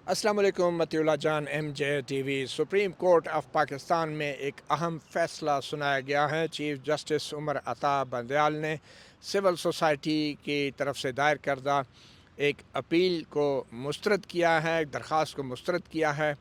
अस्सलाम वालेकुम मतिउल्लाह जान MJ TV। Supreme court of Pakistan में एक अहम फैसला सुनाया गया है। चीफ जस्टिस उमर अता बंदयाल ने सिविल सोसाइटी की तरफ से दायर करदा एक अपील को मुस्तरद किया है, एक दरख्वास्त को मुस्तरद किया है।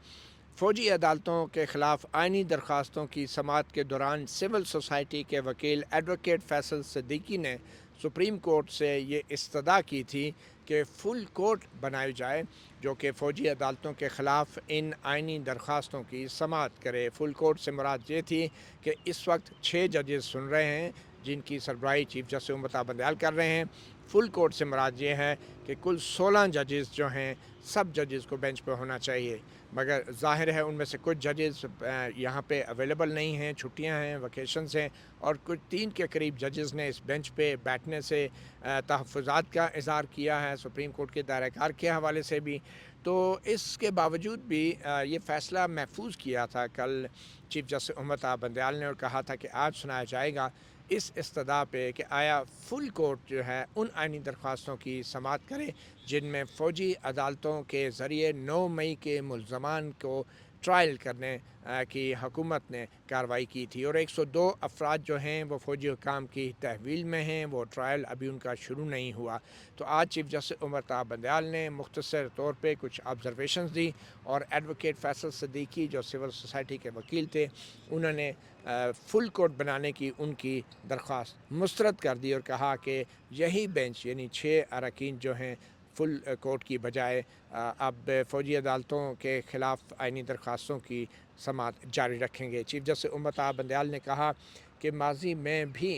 फ़ौजी अदालतों के ख़िलाफ़ आइनी दरख्वास्तों की समाअत के दौरान सिविल सोसाइटी के वकील एडवोकेट फैसल सिद्दीकी ने सुप्रीम कोर्ट से ये इस्तदा की थी कि फ़ुल कोर्ट बनाई जाए जो कि फ़ौजी अदालतों के ख़िलाफ़ इन आइनी दरख्वास्तों की समाअत करे। फ़ुल कोर्ट से मुराद ये थी कि इस वक्त 6 जजेस सुन रहे हैं जिनकी सरबराही चीफ जस्टिस उमर अता बंदयाल कर रहे हैं। फ़ुल कोर्ट से मुराद ये है कि कुल 16 जजेस जो हैं सब जजेस को बेंच पर होना चाहिए, मगर ज़ाहिर है उनमें से कुछ जजेस यहाँ पे अवेलेबल नहीं हैं, छुट्टियाँ हैं, वकेशंस हैं, और कुछ 3 के करीब जजेस ने इस बेंच पे बैठने से तहफ़्फ़ुज़ात का इज़हार किया है सुप्रीम कोर्ट के दायरा-ए-कार के हवाले से भी। तो इसके बावजूद भी ये फ़ैसला महफूज किया था कल चीफ जस्टिस उमर अता बंदयाल ने, और कहा था कि आज सुनाया जाएगा इस इस्तदा पे कि आया फ़ुल कोर्ट जो है उन आइनी दरख्वास्तों की समाअत करे जिनमें फ़ौजी अदालतों के ज़रिए 9 मई के मुल्ज़मान को ट्रायल करने की हुकूमत ने कार्रवाई की थी, और 102 अफराद जो हैं वो फ़ौजी हुकाम की तहवील में हैं, वो ट्रायल अभी उनका शुरू नहीं हुआ। तो आज चीफ जस्टिस उमर अता बंदयाल ने मुख्तसर तौर पे कुछ ऑब्ज़रवेशंस दी, और एडवोकेट फैसल सिद्दीकी जो सिविल सोसाइटी के वकील थे उन्होंने फ़ुल कोर्ट बनाने की उनकी दरख्वास्त मुस्तरद कर दी और कहा कि यही बेंच यानी 6 अरकान जो हैं फ़ुल कोर्ट की बजाय अब फ़ौजी अदालतों के ख़िलाफ़ आइनी दरख्वास्तों की समाअत जारी रखेंगे। चीफ जस्टिस उमर अता बंदयाल ने कहा कि माजी में भी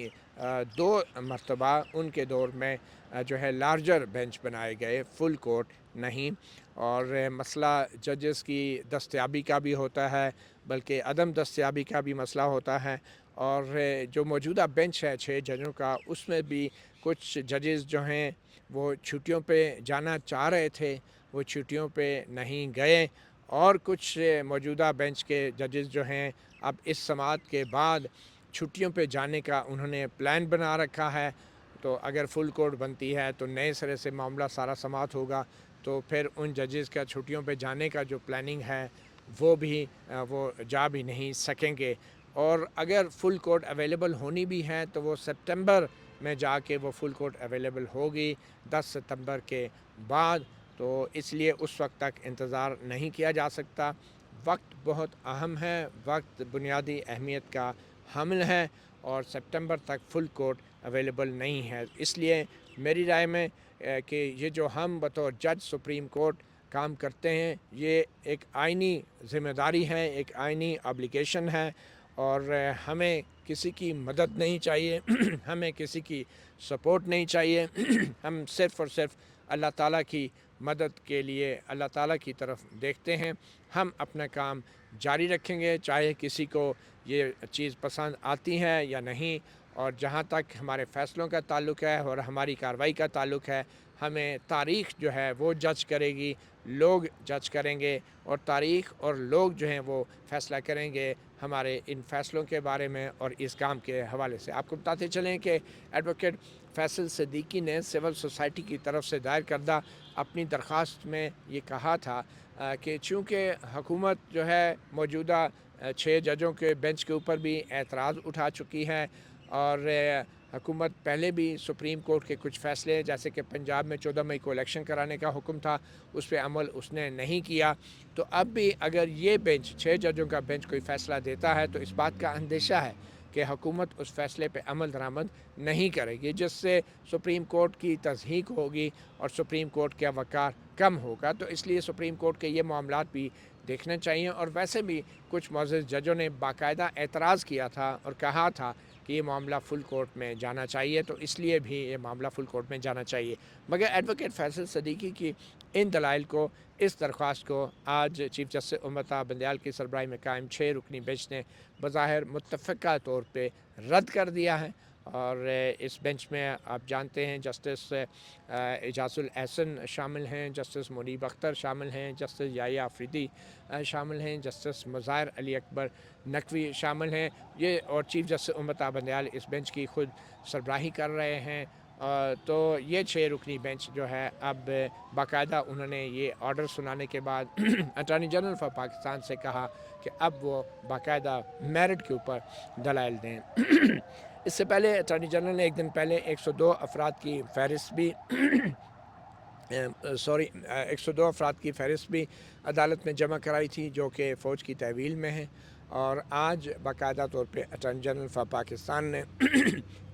2 मरतबा उनके दौर में जो है लार्जर बेंच बनाए गए, फ़ुल कोर्ट नहीं, और मसला जजेस की दस्तयाबी का भी होता है, बल्कि अदम दस्तयाबी का भी मसला होता है। और जो मौजूदा बेंच है 6 जजों का, उसमें भी कुछ जजेस जो हैं वो छुट्टियों पे जाना चाह रहे थे, वो छुट्टियों पे नहीं गए, और कुछ मौजूदा बेंच के जजेस जो हैं अब इस समाअत के बाद छुट्टियों पे जाने का उन्होंने प्लान बना रखा है। तो अगर फ़ुल कोर्ट बनती है तो नए सिरे से मामला सारा समाअत होगा, तो फिर उन जजेस का छुट्टियों पे जाने का जो प्लानिंग है वो भी वो जा भी नहीं सकेंगे। और अगर फ़ुल कोर्ट अवेलेबल होनी भी है तो वो सितंबर में जाके वो फ़ुल कोर्ट अवेलेबल होगी 10 सितंबर के बाद। तो इसलिए उस वक्त तक इंतज़ार नहीं किया जा सकता। वक्त बहुत अहम है, वक्त बुनियादी अहमियत का हामिल है, और सितंबर तक फ़ुल कोर्ट अवेलेबल नहीं है। इसलिए मेरी राय में कि ये जो हम बतौर जज सुप्रीम कोर्ट काम करते हैं ये एक आइनी ज़िम्मेदारी है, एक आइनी ऑब्लिगेशन है, और हमें किसी की मदद नहीं चाहिए हमें किसी की सपोर्ट नहीं चाहिए हम सिर्फ़ और सिर्फ अल्लाह ताला की मदद के लिए अल्लाह ताला की तरफ देखते हैं। हम अपना काम जारी रखेंगे चाहे किसी को ये चीज़ पसंद आती है या नहीं। और जहाँ तक हमारे फ़ैसलों का ताल्लुक़ है और हमारी कार्रवाई का ताल्लुक़ है, हमें तारीख़ जो है वो जज करेगी, लोग जज करेंगे, और तारीख़ और लोग जो हैं वो फ़ैसला करेंगे हमारे इन फ़ैसलों के बारे में और इस काम के हवाले से। आपको बताते चलें कि एडवोकेट फैसल सिद्दीकी ने सिविल सोसाइटी की तरफ से दायर करदा अपनी दरख्वास्त में ये कहा था कि चूँकि हुकूमत जो है मौजूदा 6 जजों के बेंच के ऊपर भी एतराज़ उठा चुकी है, और हुकूमत पहले भी सुप्रीम कोर्ट के कुछ फ़ैसले जैसे कि पंजाब में 14 मई को इलेक्शन कराने का हुक्म था उस पर अमल उसने नहीं किया। तो अब भी अगर ये बेंच 6 जजों का बेंच कोई फ़ैसला देता है तो इस बात का अंदेशा है कि हुकूमत उस फ़ैसले पे अमल दरामद नहीं करेगी, जिससे सुप्रीम कोर्ट की तज़हीक होगी और सुप्रीम कोर्ट का वक़ार कम होगा। तो इसलिए सुप्रीम कोर्ट के ये मामलात भी देखने चाहिए। और वैसे भी कुछ मुअज़्ज़ज़ जजों ने बाकायदा एतराज़ किया था और कहा था कि ये मामला फ़ुल कोर्ट में जाना चाहिए, तो इसलिए भी ये मामला फ़ुल कोर्ट में जाना चाहिए। मगर एडवोकेट फैसल सिद्दीकी की इन दलाइल को, इस दरख्वास्त को आज चीफ जस्टिस उमर अता बंदयाल की सरबराही में कायम 6 रुकनी बेंच ने बज़ाहिर मुत्तफ़िक़ा तौर पे रद्द कर दिया है। और इस बेंच में आप जानते हैं जस्टिस एजाज़ुल एहसन शामिल हैं, जस्टिस मुनीब अख्तर शामिल हैं, जस्टिस याहिया अफरीदी शामिल हैं, जस्टिस मुज़ाहिर अली अकबर नकवी शामिल हैं। ये और चीफ जस्टिस उमर अता बंदयाल इस बेंच की खुद सरबराही कर रहे हैं। تو یہ 6 رکنی بینچ جو ہے اب باقاعدہ انہوں نے یہ آرڈر سنانے کے بعد اٹارنی جنرل فار پاکستان سے کہا کہ اب وہ باقاعدہ میرٹ کے اوپر دلائل دیں۔ اس سے پہلے اٹارنی جنرل نے ایک دن پہلے 102 افراد کی فہرست بھی 102 افراد کی فہرست بھی عدالت میں جمع کرائی تھی جو کہ فوج کی تحویل میں ہے، اور آج باقاعدہ طور پہ اٹارنی جنرل فار پاکستان نے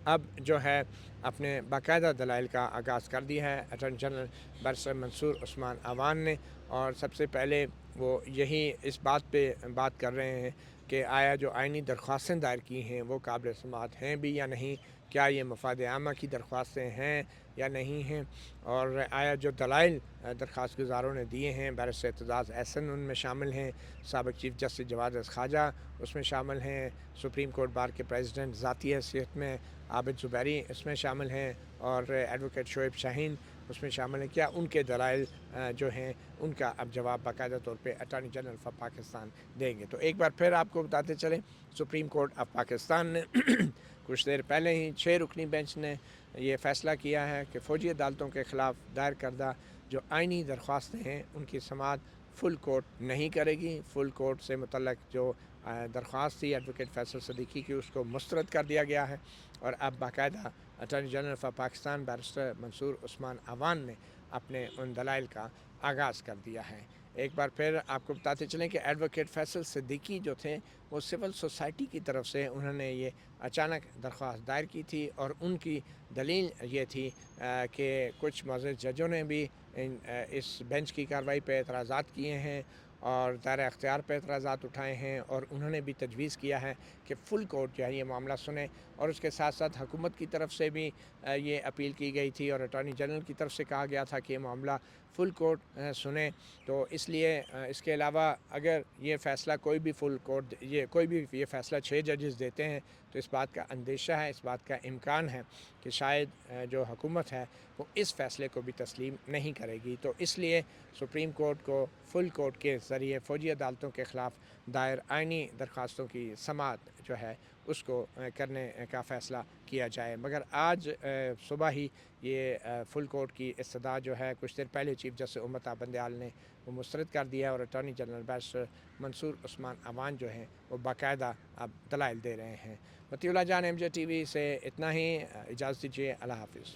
اب جو ہے اپنے باقاعدہ دلائل کا آغاز کر دیا ہے۔ اٹارنی جنرل برسر منصور عثمان اعوان نے، اور سب سے پہلے وہ یہی اس بات پہ بات کر رہے ہیں کہ آیا جو آئینی درخواستیں دائر کی ہیں وہ قابل سماعت ہیں بھی یا نہیں، کیا یہ مفاد عامہ کی درخواستیں ہیں یا نہیں ہیں، اور آیا جو دلائل درخواست گزاروں نے دیے ہیں، بیرسٹر اعتزاز احسن ان میں شامل ہیں، سابق چیف جسٹس جواد خواجہ اس میں شامل ہیں، سپریم کورٹ بار کے پریزیڈنٹ ذاتی حیثیت میں عابد زبیری اس میں شامل ہیں، اور ایڈوکیٹ شعیب شاہین اس میں شامل ہیں، کیا ان کے دلائل جو ہیں ان کا اب جواب باقاعدہ طور پہ اٹارنی جنرل فار پاکستان دیں گے۔ تو ایک بار پھر آپ کو بتاتے چلیں، سپریم کورٹ آف پاکستان نے کچھ دیر پہلے ہی 6 رکنی بینچ نے یہ فیصلہ کیا ہے کہ فوجی عدالتوں کے خلاف دائر کردہ جو آئینی درخواستیں ہیں ان کی سماعت فل کورٹ نہیں کرے گی۔ فل کورٹ سے متعلق جو درخواست تھی ایڈوکیٹ فیصل صدیقی کی اس کو مسترد کر دیا گیا ہے، اور اب باقاعدہ attorney general for Pakistan barrister Mansoor Usman Awan نے اپنے ان دلائل کا آغاز کر دیا ہے۔ ایک بار پھر آپ کو بتاتے چلیں کہ ایڈوکیٹ فیصل صدیقی جو تھے وہ سول سوسائٹی کی طرف سے انہوں نے یہ اچانک درخواست دائر کی تھی، اور ان کی دلیل یہ تھی کہ کچھ معزز ججوں نے بھی اس بینچ کی کارروائی پہ اعتراضات کیے ہیں اور دائرہ اختیار پہ اعتراضات اٹھائے ہیں، اور انہوں نے بھی تجویز کیا ہے کہ فل کورٹ جو ہے یہ معاملہ سنے، اور اس کے ساتھ ساتھ حکومت کی طرف سے بھی یہ اپیل کی گئی تھی اور اٹارنی جنرل کی طرف سے کہا گیا تھا کہ یہ معاملہ فل کورٹ سنیں۔ تو اس لیے اس کے علاوہ اگر یہ فیصلہ کوئی بھی فل کورٹ کوئی بھی یہ فیصلہ 6 ججز دیتے ہیں تو اس بات کا اندیشہ ہے، اس بات کا امکان ہے کہ شاید جو حکومت ہے وہ اس فیصلے کو بھی تسلیم نہیں کرے گی۔ تو اس لیے سپریم کورٹ کو فل کورٹ کے ذریعے فوجی عدالتوں کے خلاف دائر آئینی درخواستوں کی سماعت جو ہے اس کو کرنے کا فیصلہ کیا جائے، مگر آج صبح ہی یہ فل کورٹ کی استدعا جو ہے کچھ دیر پہلے چیف جسٹس امتا بندیال نے وہ مسترد کر دیا ہے، اور attorney general barrister Mansoor Usman Awan جو ہیں وہ باقاعدہ اب دلائل دے رہے ہیں۔ مطیع اللہ جان، MJ TV سے اتنا ہی، اجازت دیجیے، اللہ حافظ۔